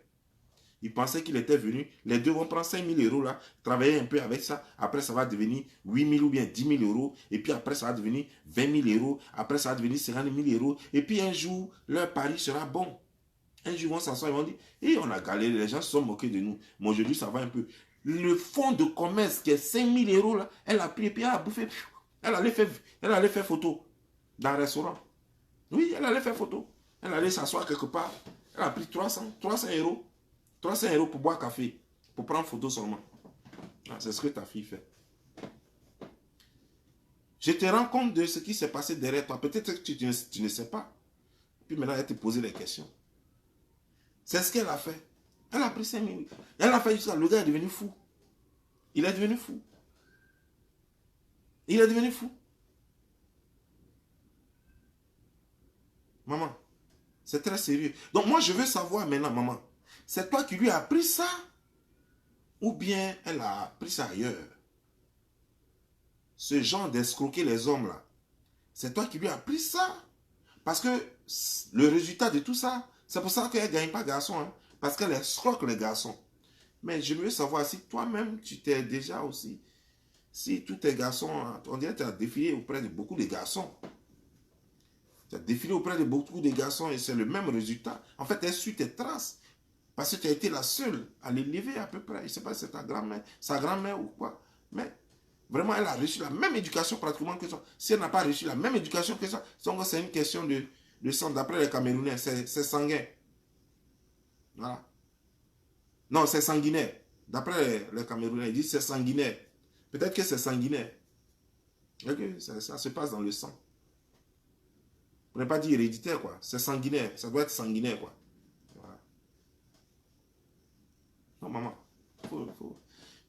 Il pensait qu'il était venu. Les deux vont prendre 5 000 euros là, travailler un peu avec ça. Après, ça va devenir 8 000 ou bien 10 000 euros. Et puis après, ça va devenir 20 000 euros. Après, ça va devenir 50 000 euros. Et puis un jour, leur pari sera bon. Un jour, on s'assoit et on dit, on a galéré, les gens se sont moqués de nous. Mais aujourd'hui, ça va un peu. Le fonds de commerce qui est 5 000 euros là, elle a pris et puis elle a bouffé. Elle allait faire photo dans un restaurant. Oui, elle allait faire photo. Elle allait s'asseoir quelque part. Elle a pris 300 euros. 300 euros pour boire café, pour prendre photo seulement. C'est ce que ta fille fait. Je te rends compte de ce qui s'est passé derrière toi. Peut-être que tu ne sais pas. Puis maintenant, elle te pose les questions. C'est ce qu'elle a fait. Elle a pris 5 000. Elle a fait jusqu'à... Le gars est devenu fou. Il est devenu fou. Il est devenu fou. Maman, c'est très sérieux. Donc moi, je veux savoir maintenant, maman. C'est toi qui lui as appris ça? Ou bien elle a appris ça ailleurs? Ce genre d'escroquer les hommes là, c'est toi qui lui as appris ça? Parce que le résultat de tout ça, c'est pour ça qu'elle ne gagne pas garçon. Hein? Parce qu'elle escroque les garçons. Mais je veux savoir si toi-même, tu t'es déjà aussi... Si tous tes garçons, on dirait que tu as défilé auprès de beaucoup de garçons. Tu as défilé auprès de beaucoup de garçons et c'est le même résultat. En fait, elle suit tes traces. Parce que tu as été la seule à l'élever à peu près. Je ne sais pas si c'est ta grand-mère, sa grand-mère ou quoi. Mais vraiment, elle a reçu la même éducation pratiquement que ça. Si elle n'a pas reçu la même éducation que ça, c'est une question de sang. D'après les Camerounais, c'est sanguin. Voilà. Non, c'est sanguinaire. D'après les Camerounais, ils disent c'est sanguinaire. Peut-être que c'est sanguinaire. Okay, ça se passe dans le sang. On ne peut pas dire héréditaire, quoi. C'est sanguinaire. Ça doit être sanguinaire, quoi. Voilà. Non, maman.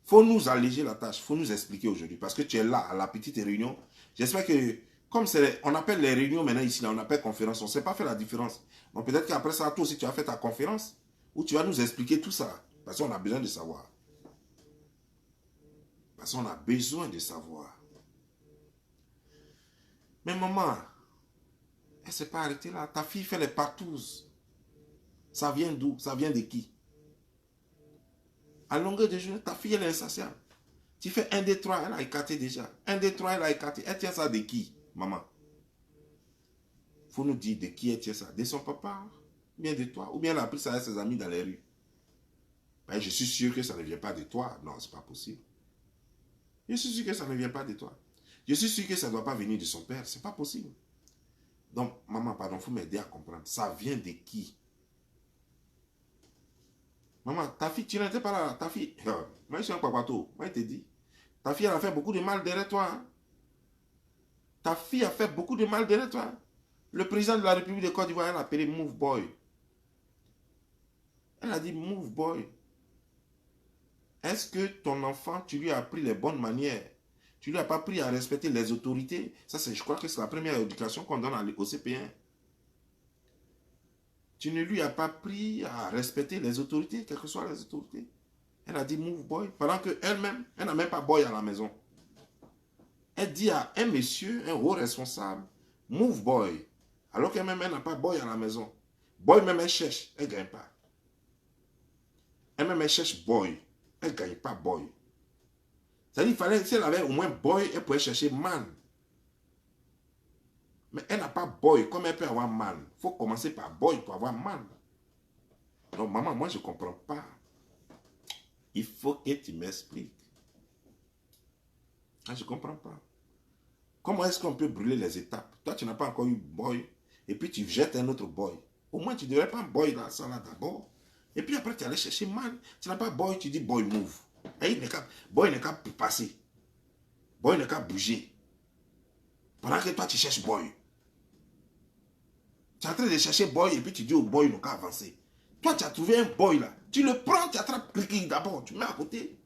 Faut nous alléger la tâche. Faut nous expliquer aujourd'hui. Parce que tu es là, à la petite réunion. J'espère que, comme on appelle les réunions maintenant ici, là, on appelle conférence. On ne sait pas faire la différence. Donc peut-être qu'après ça, toi aussi, tu as fait ta conférence. Où tu vas nous expliquer tout ça. Parce qu'on a besoin de savoir. Parce qu'on a besoin de savoir. Mais maman, elle ne s'est pas arrêtée là. Ta fille fait les partous. Ça vient d'où? Ça vient de qui? À longueur de journée, ta fille, elle est insatiable. Tu fais 1, 2, 3, elle a écarté déjà. 1, 2, 3, elle a écarté. Elle tient ça de qui, maman? Il faut nous dire de qui elle tient ça. De son papa? Ou bien de toi? Ou bien elle a pris ça à ses amis dans les rues? Ben, je suis sûr que ça ne vient pas de toi. Non, ce n'est pas possible. Je suis sûr que ça ne vient pas de toi. Je suis sûr que ça ne doit pas venir de son père. Ce n'est pas possible. Donc, maman, pardon, il faut m'aider à comprendre. Ça vient de qui? Maman, ta fille, tu n'étais pas là. Ta fille, moi je suis un papato. Moi je te dis, ta fille elle a fait beaucoup de mal derrière toi. Hein. Ta fille a fait beaucoup de mal derrière toi. Le président de la République de Côte d'Ivoire, elle a appelé Move Boy. Elle a dit Move Boy. Est-ce que ton enfant, tu lui as appris les bonnes manières? Tu lui as pas appris à respecter les autorités? Ça, je crois que c'est la première éducation qu'on donne au CP1. Tu ne lui as pas appris à respecter les autorités, quelles que soient les autorités. Elle a dit Move Boy. Pendant qu'elle-même, elle n'a même pas Boy à la maison. Elle dit à un monsieur, un haut responsable, Move Boy. Alors qu'elle-même, elle n'a pas Boy à la maison. Boy, même, elle cherche, elle ne gagne pas. Elle-même, elle cherche Boy. Elle ne gagne pas Boy. C'est-à-dire qu'il fallait, si elle avait au moins Boy, elle pouvait chercher Man. Mais elle n'a pas Boy, comme elle peut avoir Man. Il faut commencer par Boy pour avoir Man. Donc, maman, moi, je ne comprends pas. Il faut que tu m'expliques. Ah, je ne comprends pas. Comment est-ce qu'on peut brûler les étapes? Toi, tu n'as pas encore eu Boy. Et puis, tu jettes un autre Boy. Au moins, tu ne devrais pas Boy dans ça là d'abord. Et puis après, tu allais chercher Man. Tu n'as pas Boy, tu dis Boy move. Et Boy n'est qu'à passer. Boy n'est qu'à bouger. Pendant que toi, tu cherches Boy. Tu es en train de chercher Boy et puis tu dis au Boy, il n'a qu'à avancer. Toi, tu as trouvé un Boy là. Tu le prends, tu attrapes Clicky d'abord. Tu mets à côté.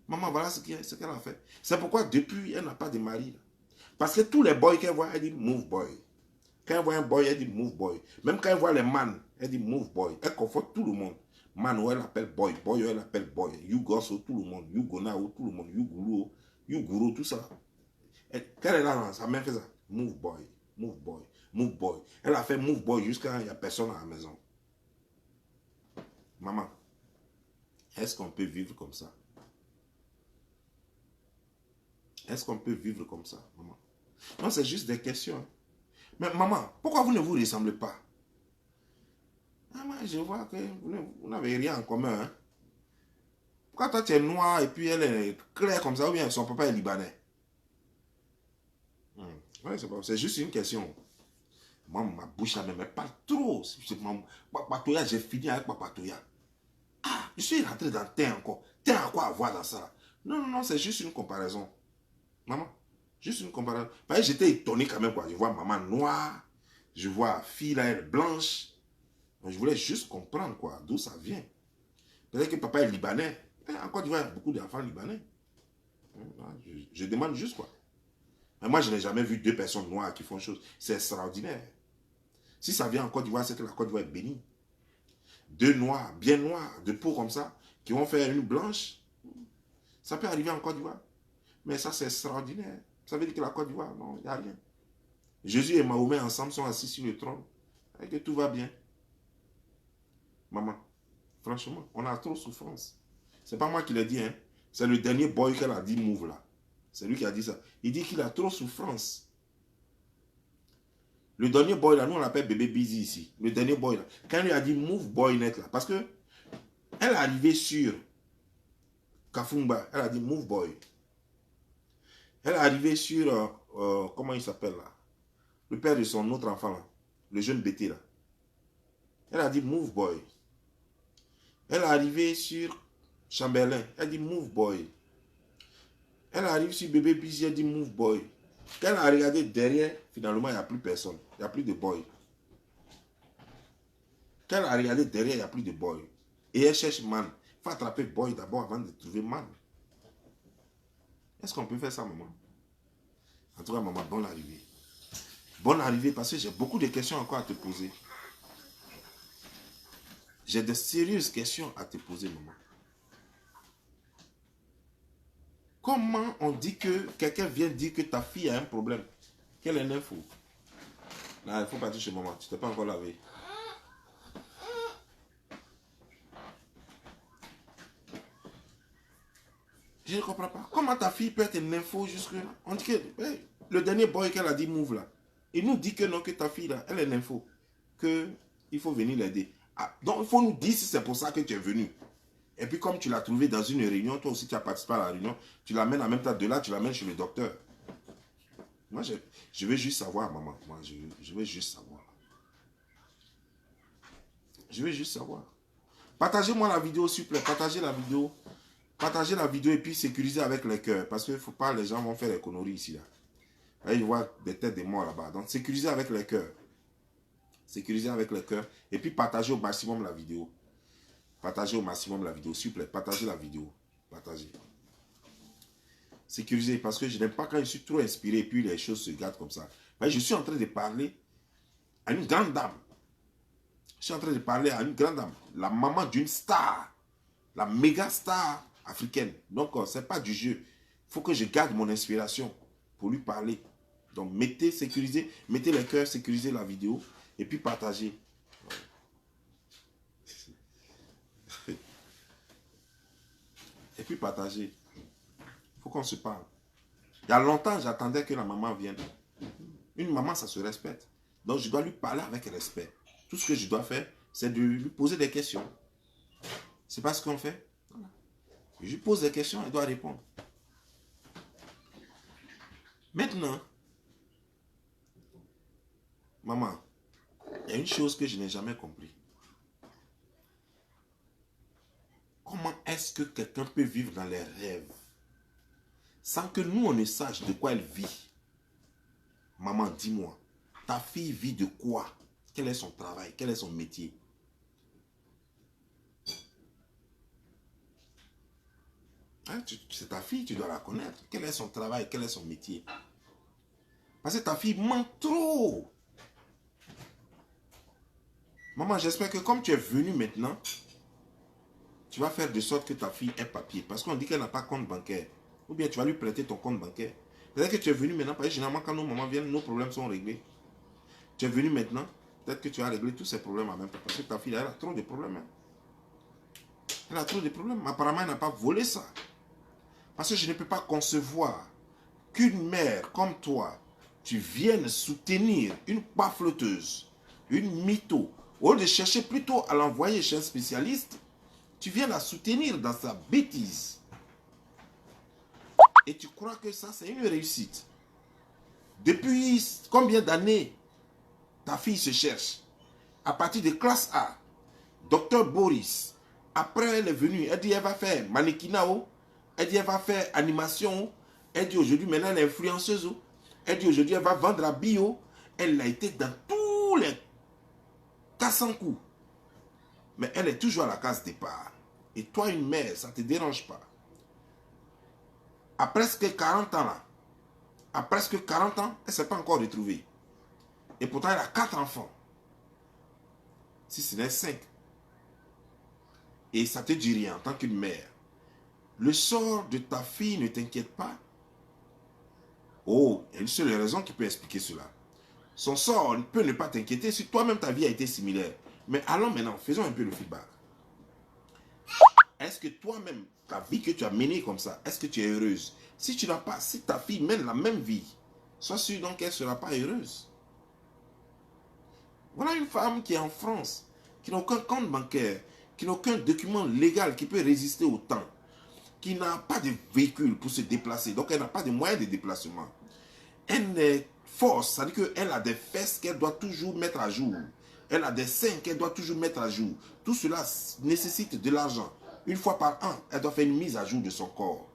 Maman, voilà ce qu'elle a fait. C'est pourquoi depuis, elle n'a pas de mari là. Parce que tous les boys qu'elle voit, elle dit move boy. Quand elle voit un boy, elle dit move boy. Même quand elle voit les man, elle dit move boy. Elle conforte tout le monde. Man, elle appelle boy. Boy, elle appelle boy. You gosso, tout le monde. You gonao, tout le monde. You guru, you guru, tout ça. Quand elle est là, sa mère fait ça. Move boy, move boy, move boy. Elle a fait move boy jusqu'à il n'y a personne à la maison. Maman, est-ce qu'on peut vivre comme ça? Est-ce qu'on peut vivre comme ça, maman? Non, c'est juste des questions. Mais maman, pourquoi vous ne vous ressemblez pas? Maman, je vois que vous n'avez rien en commun. Hein? Pourquoi toi tu es noir et puis elle est claire comme ça ou bien son papa est libanais? Ouais, c'est juste une question. Moi, ma bouche, elle ne me parle trop. Papatoya, j'ai fini avec Papatoya. Ah, je suis rentré dans T'es encore. T'es à quoi avoir dans ça? Non, non, non, c'est juste une comparaison. Maman, juste une comparaison. Parce que j'étais étonné quand même, quoi. Je vois maman noire, je vois fille là, elle blanche. Donc, je voulais juste comprendre, quoi, d'où ça vient. Peut-être que papa est libanais. En Côte d'Ivoire, il y a beaucoup d'enfants libanais. Je demande juste, quoi. Mais moi, je n'ai jamais vu deux personnes noires qui font chose. C'est extraordinaire. Si ça vient en Côte d'Ivoire, c'est que la Côte d'Ivoire est bénie. Deux noirs, bien noirs, de peau comme ça, qui vont faire une blanche. Ça peut arriver en Côte d'Ivoire. Mais ça, c'est extraordinaire. Ça veut dire que la Côte d'Ivoire, non, il n'y a rien. Jésus et Mahomet ensemble sont assis sur le trône. Et que tout va bien. Maman, franchement, on a trop de souffrance. C'est pas moi qui l'ai dit, hein. C'est le dernier boy qu'elle a dit move là. C'est lui qui a dit ça. Il dit qu'il a trop de souffrance. Le dernier boy là, nous on l'appelle bébé busy ici. Le dernier boy là. Quand il lui a dit move boy net là. Parce que elle est arrivée sur Kafumba. Elle a dit move boy. Elle est arrivée sur, comment il s'appelle là? Le père de son autre enfant là. Le jeune BT là. Elle a dit move boy. Elle est arrivée sur Chamberlain. Elle dit move boy. Elle arrive sur bébé busy. Elle dit move boy. Quand elle a regardé derrière, finalement, il n'y a plus personne. Il n'y a plus de boy. Quand elle a regardé derrière, il n'y a plus de boy. Et elle cherche man. Il faut attraper boy d'abord avant de trouver man. Est-ce qu'on peut faire ça, maman? En tout cas, maman, bonne arrivée. Bonne arrivée parce que j'ai beaucoup de questions encore à te poser. J'ai de sérieuses questions à te poser, maman. Comment on dit que quelqu'un vient dire que ta fille a un problème? Quelle est l'info? Là, il faut partir chez maman. Tu ne t'es pas encore lavé. Je ne comprends pas. Comment ta fille peut être une info jusque-là? On dit que le dernier boy qu'elle a dit move là, il nous dit que non, que ta fille là, elle est une info. Qu'il faut venir l'aider. Ah, donc il faut nous dire si c'est pour ça que tu es venu. Et puis comme tu l'as trouvé dans une réunion, toi aussi tu as participé à la réunion, tu l'amènes en même temps de là, tu l'amènes chez le docteur. Moi, je veux juste savoir, maman. Moi, je veux juste savoir. Je veux juste savoir. Partagez-moi la vidéo, s'il vous plaît. Partagez la vidéo. Partagez la vidéo et puis sécurisez avec les cœurs. Parce qu'il ne faut pas, les gens vont faire des conneries ici. Là. Là, je vois des têtes de morts là-bas. Donc, sécurisez avec les cœurs. Sécurisez avec les cœurs. Et puis, partagez au maximum la vidéo. Partagez au maximum la vidéo. S'il vous plaît, partagez la vidéo. Partagez. Sécurisez. Parce que je n'aime pas quand je suis trop inspiré et puis les choses se gâtent comme ça. Mais je suis en train de parler à une grande dame. Je suis en train de parler à une grande dame. La maman d'une star. La méga star africaine. Donc, ce n'est pas du jeu. Il faut que je garde mon inspiration pour lui parler. Donc, mettez, sécurisez, mettez les cœurs, sécurisez la vidéo et puis partagez. Et puis partagez. Il faut qu'on se parle. Il y a longtemps, j'attendais que la maman vienne. Une maman, ça se respecte. Donc, je dois lui parler avec respect. Tout ce que je dois faire, c'est de lui poser des questions. C'est pas ce qu'on fait. Voilà. Je lui pose des questions, elle doit répondre. Maintenant, maman, il y a une chose que je n'ai jamais compris. Comment est-ce que quelqu'un peut vivre dans les rêves sans que nous, on ne sache de quoi elle vit? Maman, dis-moi, ta fille vit de quoi? Quel est son travail? Quel est son métier? Hein, c'est ta fille, tu dois la connaître. Quel est son travail? Quel est son métier? Parce que ta fille ment trop. Maman, j'espère que comme tu es venue maintenant, tu vas faire de sorte que ta fille ait papier. Parce qu'on dit qu'elle n'a pas de compte bancaire. Ou bien tu vas lui prêter ton compte bancaire. Peut-être que tu es venu maintenant, parce que généralement quand nos mamans viennent, nos problèmes sont réglés. Tu es venu maintenant, peut-être que tu as réglé tous ces problèmes en même temps. Parce que ta fille, elle a trop de problèmes. Hein. Elle a trop de problèmes. Apparemment, elle n'a pas volé ça. Parce que je ne peux pas concevoir qu'une mère comme toi, tu viennes soutenir une pafloteuse, une mytho, au lieu de chercher plutôt à l'envoyer chez un spécialiste, tu viens la soutenir dans sa bêtise. Et tu crois que ça, c'est une réussite. Depuis combien d'années ta fille se cherche? À partir de classe A, docteur Boris, après elle est venue, elle dit elle va faire mannequinat, elle dit elle va faire animation, elle dit aujourd'hui maintenant elle est influenceuse, elle dit aujourd'hui elle va vendre la bio, elle a été dans tous les casses en coups. Mais elle est toujours à la case départ. Et toi une mère, ça ne te dérange pas. À presque 40 ans là, à presque 40 ans, elle ne s'est pas encore retrouvée. Et pourtant elle a 4 enfants. Si ce n'est 5. Et ça te dit rien en tant qu'une mère. Le sort de ta fille ne t'inquiète pas. Oh, il y a une seule raison qui peut expliquer cela. Son sort peut ne pas t'inquiéter si toi-même ta vie a été similaire. Mais allons maintenant, faisons un peu le feedback. Est-ce que toi-même, ta vie que tu as menée comme ça, est-ce que tu es heureuse? Si tu n'as pas, si ta fille mène la même vie, sois sûr donc qu'elle ne sera pas heureuse. Voilà une femme qui est en France, qui n'a aucun compte bancaire, qui n'a aucun document légal qui peut résister au temps, qui n'a pas de véhicule pour se déplacer, donc elle n'a pas de moyens de déplacement. Elle est force, c'est-à-dire qu'elle a des fesses qu'elle doit toujours mettre à jour. Elle a des seins qu'elle doit toujours mettre à jour. Tout cela nécessite de l'argent. Une fois par an, elle doit faire une mise à jour de son corps.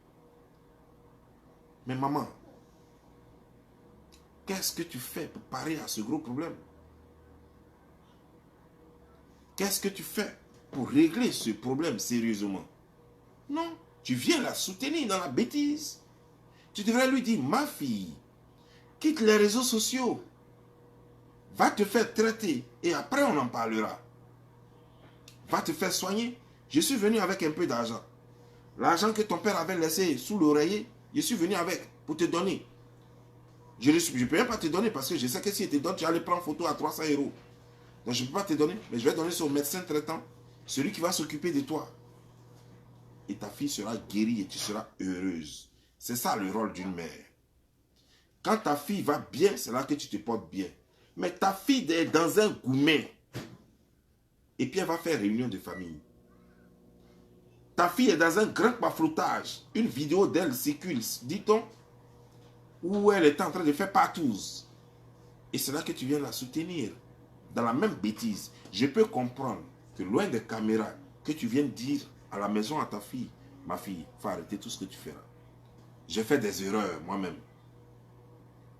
Mais maman, qu'est-ce que tu fais pour parer à ce gros problème? Qu'est-ce que tu fais pour régler ce problème sérieusement? Non, tu viens la soutenir dans la bêtise. Tu devrais lui dire, ma fille, quitte les réseaux sociaux, va te faire traiter et après on en parlera. Va te faire soigner. Je suis venu avec un peu d'argent. L'argent que ton père avait laissé sous l'oreiller, je suis venu avec pour te donner. Je ne peux même pas te donner parce que je sais que si je te donne, tu vas aller prendre photo à 300 €. Donc je ne peux pas te donner, mais je vais donner ça au médecin traitant, celui qui va s'occuper de toi. Et ta fille sera guérie et tu seras heureuse. C'est ça le rôle d'une mère. Quand ta fille va bien, c'est là que tu te portes bien. Mais ta fille est dans un goumet. Et puis elle va faire réunion de famille. Ta fille est dans un grand bafloutage. Une vidéo d'elle circule, dit-on, où elle est en train de faire partouze. Et c'est là que tu viens la soutenir. Dans la même bêtise. Je peux comprendre que loin des caméras, que tu viennes dire à la maison à ta fille, ma fille, il faut arrêter tout ce que tu fais là. J'ai fait des erreurs moi-même.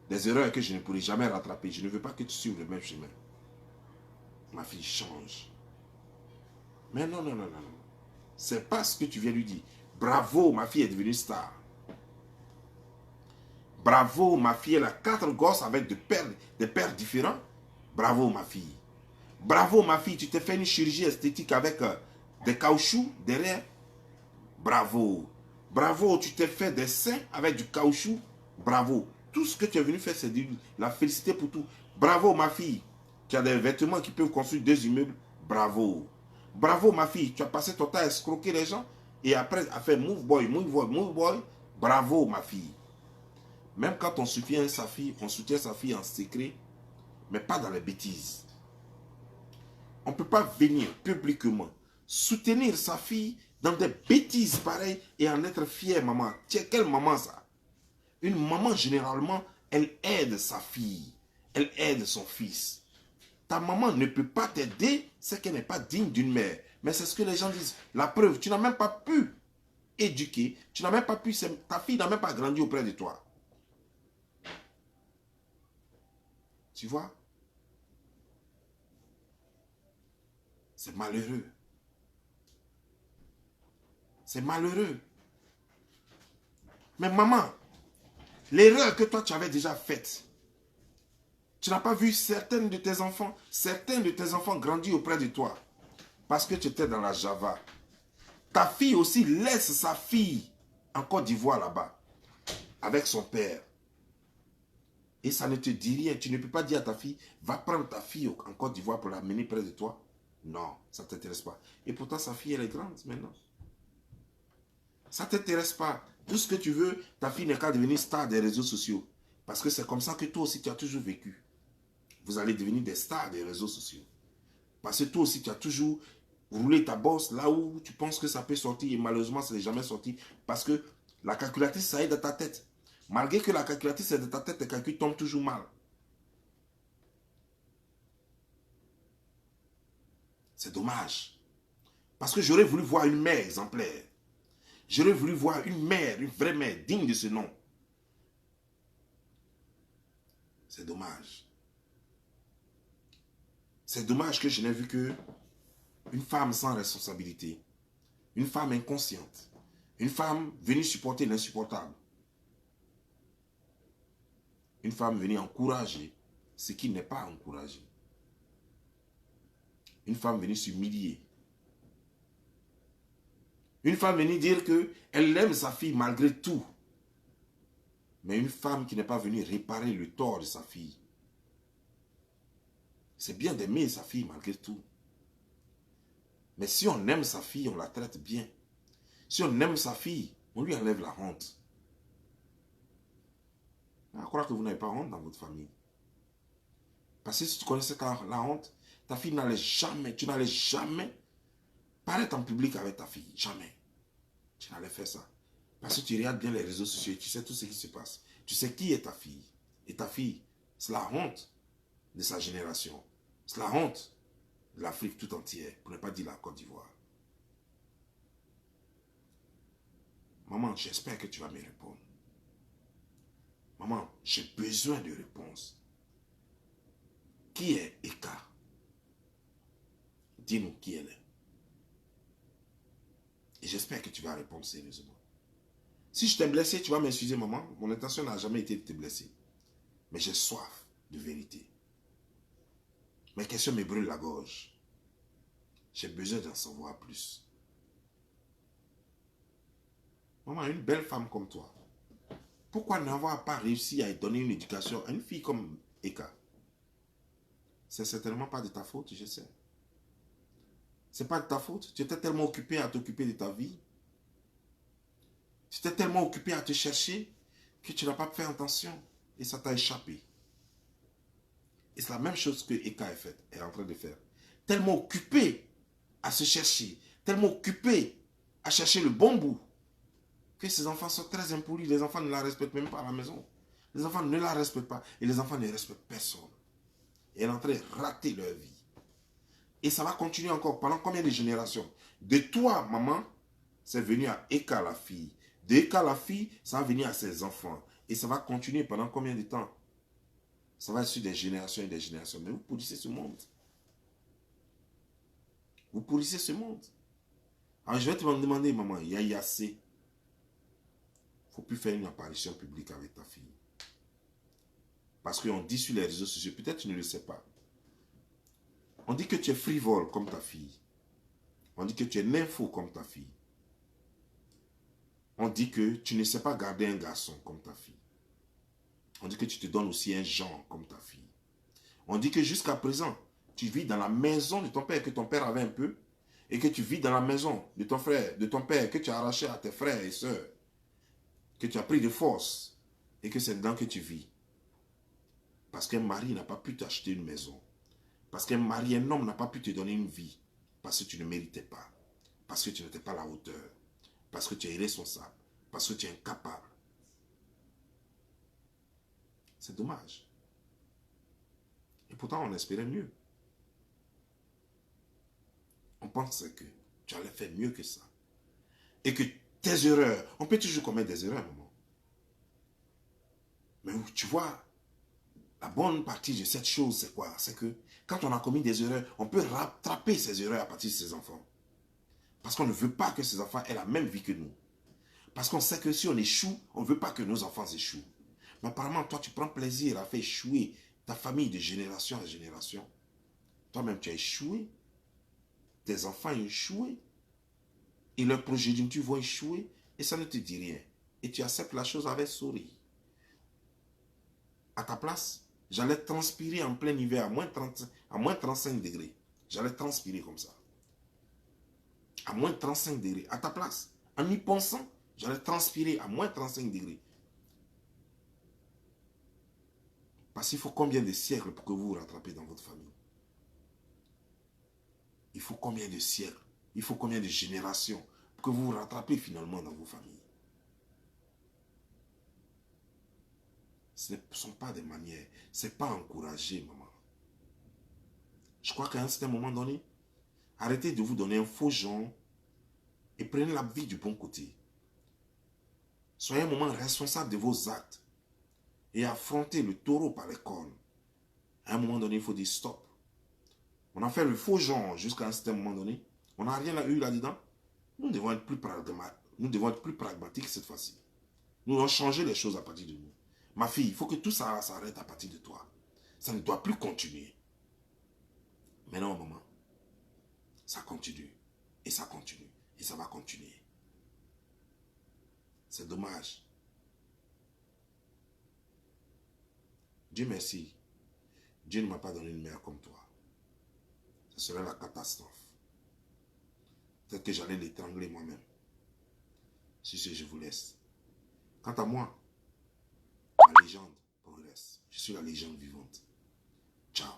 Des erreurs que je ne pourrai jamais rattraper. Je ne veux pas que tu suives le même chemin. Ma fille change. Mais non, non, non, non, non. C'est pas ce que tu viens lui dire. Bravo, ma fille est devenue star. Bravo, ma fille, elle a 4 gosses avec des pères différents. Bravo, ma fille. Bravo, ma fille, tu t'es fait une chirurgie esthétique avec des caoutchoucs derrière. Bravo. Bravo, tu t'es fait des seins avec du caoutchouc. Bravo. Tout ce que tu es venu faire, c'est de la féliciter pour tout. Bravo, ma fille. Tu as des vêtements qui peuvent construire 2 immeubles. Bravo. Bravo, ma fille. Tu as passé ton temps à escroquer les gens et après à faire move boy, move boy, move boy. Bravo, ma fille. Même quand on soutient sa fille en secret, mais pas dans les bêtises. On ne peut pas venir publiquement soutenir sa fille dans des bêtises pareilles et en être fier, maman. Tiens, quelle maman ça? Une maman, généralement, elle aide sa fille. Elle aide son fils. Ta maman ne peut pas t'aider, c'est qu'elle n'est pas digne d'une mère. Mais c'est ce que les gens disent. La preuve, tu n'as même pas pu éduquer, tu n'as même pas pu, ta fille n'a même pas grandi auprès de toi. Tu vois? C'est malheureux. C'est malheureux. Mais maman, l'erreur que toi tu avais déjà faite, tu n'as pas vu certains de tes enfants grandir auprès de toi parce que tu étais dans la Java. Ta fille aussi laisse sa fille en Côte d'Ivoire là-bas avec son père. Et ça ne te dit rien. Tu ne peux pas dire à ta fille, va prendre ta fille en Côte d'Ivoire pour l'amener près de toi. Non, ça ne t'intéresse pas. Et pourtant, sa fille, elle est grande maintenant. Ça ne t'intéresse pas. Tout ce que tu veux, ta fille n'est qu'à devenir star des réseaux sociaux. Parce que c'est comme ça que toi aussi, tu as toujours vécu. Vous allez devenir des stars des réseaux sociaux. Parce que toi aussi, tu as toujours roulé ta bosse là où tu penses que ça peut sortir. Et malheureusement, ça n'est jamais sorti. Parce que la calculatrice, ça est dans ta tête. Malgré que la calculatrice est dans ta tête, tes calculs tombent toujours mal. C'est dommage. Parce que j'aurais voulu voir une mère exemplaire. J'aurais voulu voir une mère, une vraie mère, digne de ce nom. C'est dommage. C'est dommage que je n'ai vu que une femme sans responsabilité, une femme inconsciente, une femme venue supporter l'insupportable, une femme venue encourager ce qui n'est pas encouragé, une femme venue s'humilier, une femme venue dire qu'elle aime sa fille malgré tout, mais une femme qui n'est pas venue réparer le tort de sa fille. C'est bien d'aimer sa fille malgré tout. Mais si on aime sa fille, on la traite bien. Si on aime sa fille, on lui enlève la honte. Je crois que vous n'avez pas honte dans votre famille. Parce que si tu connaissais la honte, ta fille n'allait jamais, tu n'allais jamais paraître en public avec ta fille. Jamais. Tu n'allais faire ça. Parce que tu regardes bien les réseaux sociaux et tu sais tout ce qui se passe. Tu sais qui est ta fille. Et ta fille, c'est la honte de sa génération. C'est la honte de l'Afrique tout entière, pour ne pas dire la Côte d'Ivoire. Maman, j'espère que tu vas me répondre. Maman, j'ai besoin de réponses. Qui est Eka? Dis-nous qui elle est. Et j'espère que tu vas répondre sérieusement. Si je t'ai blessé, tu vas m'excuser, maman. Mon intention n'a jamais été de te blesser. Mais j'ai soif de vérité. Mes questions me brûlent la gorge. J'ai besoin d'en savoir plus. Maman, une belle femme comme toi, pourquoi n'avoir pas réussi à donner une éducation à une fille comme Eka? C'est certainement pas de ta faute, je sais. C'est pas de ta faute. Tu étais tellement occupé à t'occuper de ta vie. Tu étais tellement occupé à te chercher que tu n'as pas fait attention. Et ça t'a échappé. Et c'est la même chose que Eka est en train de faire. Tellement occupé à se chercher. Tellement occupé à chercher le bon bout. Que ces enfants sont très impolis. Les enfants ne la respectent même pas à la maison. Les enfants ne la respectent pas. Et les enfants ne respectent personne. Et elle est en train de rater leur vie. Et ça va continuer encore. Pendant combien de générations? De toi, maman, c'est venu à Eka, la fille. De Eka, la fille, ça va venir à ses enfants. Et ça va continuer pendant combien de temps? Ça va être sur des générations et des générations. Mais vous pourrissez ce monde. Vous pourrissez ce monde. Alors je vais te demander, maman, il y a assez. Il ne faut plus faire une apparition publique avec ta fille. Parce qu'on dit sur les réseaux sociaux, peut-être tu ne le sais pas. On dit que tu es frivole comme ta fille. On dit que tu es nympho comme ta fille. On dit que tu ne sais pas garder un garçon comme ta fille. On dit que tu te donnes aussi un genre comme ta fille. On dit que jusqu'à présent, tu vis dans la maison de ton père, que ton père avait un peu, et que tu vis dans la maison de ton frère, de ton père, que tu as arraché à tes frères et sœurs, que tu as pris de force, et que c'est dedans que tu vis. Parce qu'un mari n'a pas pu t'acheter une maison. Parce qu'un mari, un homme n'a pas pu te donner une vie. Parce que tu ne méritais pas. Parce que tu n'étais pas à la hauteur. Parce que tu es irresponsable. Parce que tu es incapable. C'est dommage. Et pourtant, on espérait mieux. On pensait que tu allais faire mieux que ça. Et que tes erreurs, on peut toujours commettre des erreurs, maman. Mais tu vois, la bonne partie de cette chose, c'est quoi? C'est que quand on a commis des erreurs, on peut rattraper ces erreurs à partir de ses enfants. Parce qu'on ne veut pas que ces enfants aient la même vie que nous. Parce qu'on sait que si on échoue, on ne veut pas que nos enfants échouent. Mais apparemment, toi, tu prends plaisir à faire échouer ta famille de génération en génération. Toi-même, tu as échoué. Tes enfants ont échoué. Et leurs progénitures vont échouer. Et ça ne te dit rien. Et tu acceptes la chose avec sourire. À ta place, j'allais transpirer en plein hiver à moins 35 degrés. J'allais transpirer comme ça. À moins 35 degrés. À ta place, en y pensant, j'allais transpirer à moins 35 degrés. Parce qu'il faut combien de siècles pour que vous vous rattrapez dans votre famille? Il faut combien de siècles? Il faut combien de générations pour que vous vous rattrapez finalement dans vos familles? Ce ne sont pas des manières. Ce n'est pas encouragé, maman. Je crois qu'à un certain moment donné, arrêtez de vous donner un faux genre et prenez la vie du bon côté. Soyez un moment responsable de vos actes et affrontez le taureau par les cornes. À un moment donné, il faut dire stop. On a fait le faux genre jusqu'à un certain moment donné. On n'a rien eu là-dedans. Nous devons être plus pragmatiques. Nous devons être plus pragmatiques cette fois-ci. Nous devons changer les choses à partir de nous. Ma fille, il faut que tout ça s'arrête à partir de toi. Ça ne doit plus continuer. Mais non, maman. Ça continue. Et ça continue. Et ça va continuer. C'est dommage. Dieu merci. Dieu ne m'a pas donné une mère comme toi. Ce serait la catastrophe. Peut-être que j'allais l'étrangler moi-même. Si je vous laisse. Quant à moi, la légende progresse. Je suis la légende vivante. Ciao.